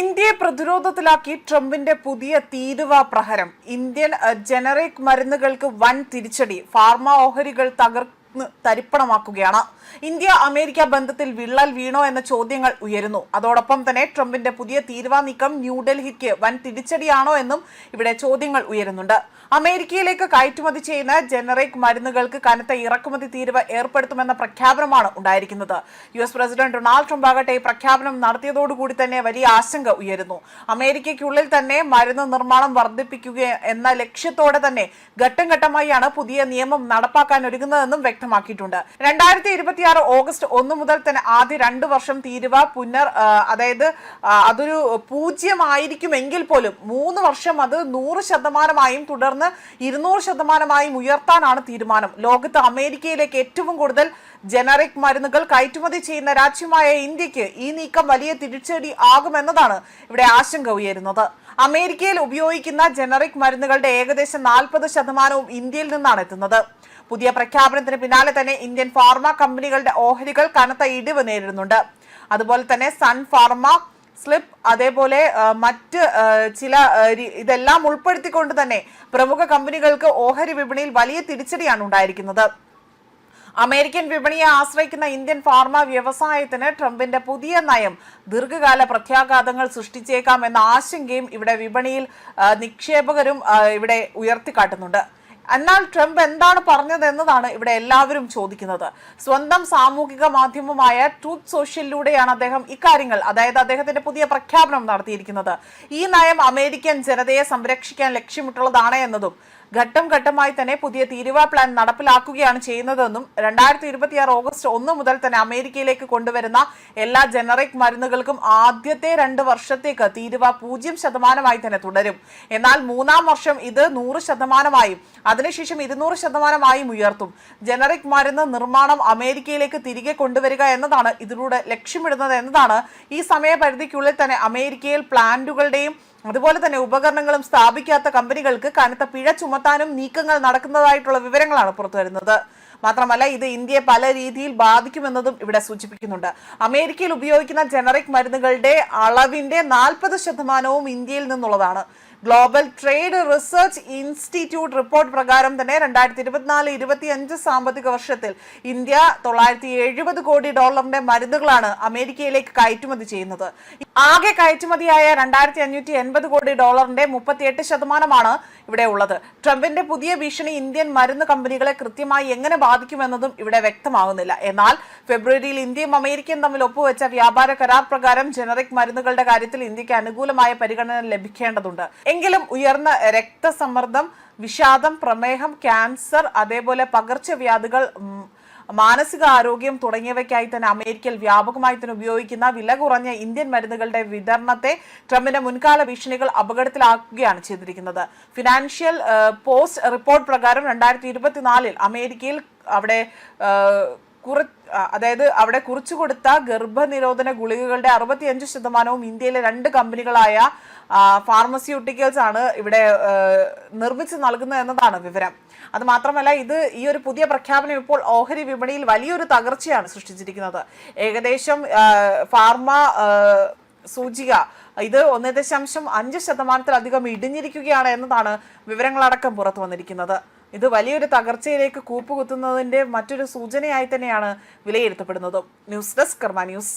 ഇന്ത്യയെ പ്രതിരോധത്തിലാക്കി ട്രംപിന്റെ പുതിയ തീരുവ പ്രഹരം. ഇന്ത്യൻ ജനറിക് മരുന്നുകൾക്ക് വൻ തിരിച്ചടി. ഫാർമ ഓഹരികൾ തരിപ്പണമാക്കുകയാണ്. ഇന്ത്യ അമേരിക്ക ബന്ധത്തിൽ വിള്ളൽ വീണോ എന്ന ചോദ്യങ്ങൾ ഉയരുന്നു. അതോടൊപ്പം തന്നെ ട്രംപിന്റെ പുതിയ തീരുവ നീക്കം ന്യൂഡൽഹിക്ക് വൻ തിരിച്ചടിയാണോ എന്നും ഇവിടെ ചോദ്യങ്ങൾ ഉയരുന്നുണ്ട്. അമേരിക്കയിലേക്ക് കയറ്റുമതി ചെയ്യുന്ന ജനറിക് മരുന്നുകൾക്ക് കനത്ത ഇറക്കുമതി തീരുവ ഏർപ്പെടുത്തുമെന്ന പ്രഖ്യാപനമാണ് ഉണ്ടായിരിക്കുന്നത്. US പ്രസിഡന്റ് ഡൊണാൾഡ് ട്രംപ് ആകട്ടെ ഈ പ്രഖ്യാപനം നടത്തിയതോടുകൂടി തന്നെ വലിയ ആശങ്ക ഉയരുന്നു. അമേരിക്കയ്ക്കുള്ളിൽ തന്നെ മരുന്ന് നിർമ്മാണം വർദ്ധിപ്പിക്കുക എന്ന ലക്ഷ്യത്തോടെ തന്നെ ഘട്ടം ഘട്ടമായാണ് പുതിയ നിയമം നടപ്പാക്കാൻ ഒരുങ്ങുന്നതെന്നും വ്യക്തമാക്കിയിട്ടുണ്ട്. 2026 ഓഗസ്റ്റ് 1 മുതൽ തന്നെ ആദ്യ 2 വർഷം തീരുവ അതായത് അതൊരു 0 ആയിരിക്കുമെങ്കിൽ പോലും 3 വർഷം അത് 100% തുടർന്ന് 200% ഉയർത്താനാണ് തീരുമാനം. ലോകത്ത് അമേരിക്കയിലേക്ക് ഏറ്റവും കൂടുതൽ ജനറിക് മരുന്നുകൾ കയറ്റുമതി ചെയ്യുന്ന രാജ്യമായ ഇന്ത്യക്ക് ഈ നീക്കം വലിയ തിരിച്ചടി ആകുമെന്നതാണ് ഇവിടെ ആശങ്ക ഉയരുന്നത്. അമേരിക്കയിൽ ഉപയോഗിക്കുന്ന ജനറിക് മരുന്നുകളുടെ ഏകദേശം 40% ഇന്ത്യയിൽ നിന്നാണ് എത്തുന്നത്. പുതിയ പ്രഖ്യാപനത്തിന് പിന്നാലെ തന്നെ ഇന്ത്യൻ ഫാർമ കമ്പനികളുടെ ഓഹരികൾ കനത്ത ഇടിവ് നേരിടുന്നുണ്ട്. അതുപോലെ തന്നെ സൺ ഫാർമ, സ്ലിപ്പ്, അതേപോലെ മറ്റ് ചില ഇതെല്ലാം ഉൾപ്പെടുത്തിക്കൊണ്ട് തന്നെ പ്രമുഖ കമ്പനികൾക്ക് ഓഹരി വിപണിയിൽ വലിയ തിരിച്ചടിയാണ് ഉണ്ടായിരിക്കുന്നത്. അമേരിക്കൻ വിപണിയെ ആശ്രയിക്കുന്ന ഇന്ത്യൻ ഫാർമ വ്യവസായത്തിന് ട്രംപിന്റെ പുതിയ നയം ദീർഘകാല പ്രത്യാഘാതങ്ങൾ സൃഷ്ടിച്ചേക്കാം എന്ന ആശങ്കയും ഇവിടെ വിപണിയിൽ നിക്ഷേപകരും ഇവിടെ ഉയർത്തിക്കാട്ടുന്നുണ്ട്. എന്നാൽ ട്രംപ് എന്താണ് പറഞ്ഞത് എന്നതാണ് ഇവിടെ എല്ലാവരും ചോദിക്കുന്നത്. സ്വന്തം സാമൂഹിക മാധ്യമമായ ട്രൂത്ത് സോഷ്യലിലൂടെയാണ് അദ്ദേഹം ഇക്കാര്യങ്ങൾ, അതായത് അദ്ദേഹത്തിന്റെ പുതിയ പ്രഖ്യാപനം നടത്തിയിരിക്കുന്നത്. ഈ നയം അമേരിക്കൻ ജനതയെ സംരക്ഷിക്കാൻ ലക്ഷ്യമിട്ടുള്ളതാണ് എന്നതും ഘട്ടം ഘട്ടമായി തന്നെ പുതിയ തീരുവ പ്ലാൻ നടപ്പിലാക്കുകയാണ് ചെയ്യുന്നതെന്നും 2026 ഓഗസ്റ്റ് 1 മുതൽ തന്നെ അമേരിക്കയിലേക്ക് കൊണ്ടുവരുന്ന എല്ലാ ജനറിക് മരുന്നുകൾക്കും ആദ്യത്തെ 2 വർഷത്തേക്ക് തീരുവ 0% തന്നെ തുടരും. എന്നാൽ 3-ാം വർഷം ഇത് 100%, അതിനുശേഷം 200% ഉയർത്തും. ജനറിക് മരുന്ന് നിർമ്മാണം അമേരിക്കയിലേക്ക് തിരികെ കൊണ്ടുവരിക എന്നതാണ് ഇതിലൂടെ ലക്ഷ്യമിടുന്നത് എന്നതാണ് ഈ സമയപരിധിക്കുള്ളിൽ തന്നെ അമേരിക്കയിൽ പ്ലാന്റുകളുടെയും അതുപോലെ തന്നെ ഉപകരണങ്ങളും സ്ഥാപിക്കാത്ത കമ്പനികൾക്ക് കനത്ത പിഴ ചുമത്താനും നീക്കങ്ങൾ നടക്കുന്നതായിട്ടുള്ള വിവരങ്ങളാണ് പുറത്തുവരുന്നത്. മാത്രമല്ല ഇത് ഇന്ത്യയെ പല രീതിയിൽ ബാധിക്കുമെന്നതും ഇവിടെ സൂചിപ്പിക്കുന്നുണ്ട്. അമേരിക്കയിൽ ഉപയോഗിക്കുന്ന ജനറിക് മരുന്നുകളുടെ അളവിന്റെ 40% ഇന്ത്യയിൽ നിന്നുള്ളതാണ്. Global trade research institute report പ്രകാരം തന്നെ 2024-25 സാമ്പത്തിക വർഷത്തിൽ ഇന്ത്യ $970 കോടി മരുന്നുകളാണ് അമേരിക്കയിലേക്ക് കയറ്റുമതി ചെയ്യുന്നത്. ആകെ കയറ്റുമതിയായ $2580 കോടി 38% ഇവിടെ ഉള്ളത്. ട്രംപിന്റെ പുതിയ ഭീഷണി ഇന്ത്യൻ മരുന്ന് കമ്പനികളെ കൃത്യമായി എങ്ങനെ ബാധിക്കുമെന്നതും ഇവിടെ വ്യക്തമാകുന്നില്ല. എന്നാൽ ഫെബ്രുവരിയിൽ ഇന്ത്യയും അമേരിക്കയും തമ്മിൽ ഒപ്പുവെച്ച വ്യാപാര കരാർ പ്രകാരം ജനറിക് മരുന്നുകളുടെ കാര്യത്തിൽ ഇന്ത്യക്ക് അനുകൂലമായ പരിഗണന ലഭിക്കേണ്ടതുണ്ട്. എങ്കിലും ഉയർന്ന രക്തസമ്മർദ്ദം, വിഷാദം, പ്രമേഹം, ക്യാൻസർ, അതേപോലെ പകർച്ചവ്യാധികൾ, മാനസിക ആരോഗ്യം തുടങ്ങിയവയ്ക്കായി തന്നെ അമേരിക്കയിൽ വ്യാപകമായി തന്നെ ഉപയോഗിക്കുന്ന വില കുറഞ്ഞ ഇന്ത്യൻ മരുന്നുകളുടെ വിതരണത്തെ ട്രംപിന്റെ മുൻകാല ഭീഷണികൾ അപകടത്തിലാക്കുകയാണ് ചെയ്തിരിക്കുന്നത്. ഫിനാൻഷ്യൽ പോസ്റ്റ് റിപ്പോർട്ട് പ്രകാരം 2024 അമേരിക്കയിൽ അവിടെ കുറിച്ചുകൊടുത്ത ഗർഭനിരോധന ഗുളികകളുടെ 65% ഇന്ത്യയിലെ 2 കമ്പനികളായ ഫാർമസ്യൂട്ടിക്കൽസ് ആണ് ഇവിടെ നിർമ്മിച്ചു നൽകുന്നത് എന്നതാണ് വിവരം. അത് മാത്രമല്ല ഈ ഒരു പുതിയ പ്രഖ്യാപനം ഇപ്പോൾ ഓഹരി വിപണിയിൽ വലിയൊരു തകർച്ചയാണ് സൃഷ്ടിച്ചിരിക്കുന്നത്. ഏകദേശം ഫാർമ സൂചിക ഇത് 1.5% ഇടിഞ്ഞിരിക്കുകയാണ് എന്നതാണ് വിവരങ്ങളടക്കം പുറത്തു വന്നിരിക്കുന്നത്. ഇത് വലിയൊരു തകർച്ചയിലേക്ക് കൂപ്പുകുത്തുന്നതിന്റെ മറ്റൊരു സൂചനയായി തന്നെയാണ് വിലയിരുത്തപ്പെടുന്നത്. ന്യൂസ് ഡെസ്ക് കർമ്മ ന്യൂസ്.